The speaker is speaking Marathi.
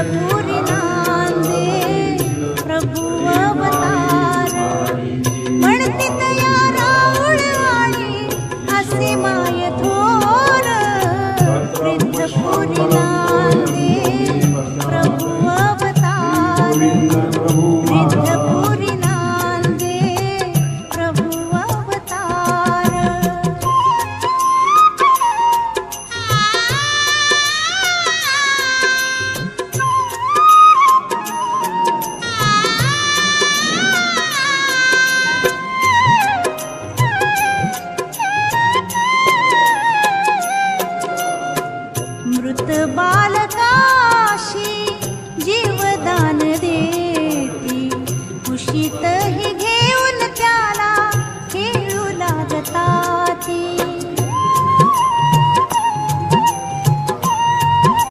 ब्रजपुरी नांदे प्रभु अवतार म्हणती तया राऊळवाणी असे माय थोर ब्रजपुरी नांदे प्रभु अवतार ब्रजपुरी नांदे प्रभु अवतार मृत बालकाशी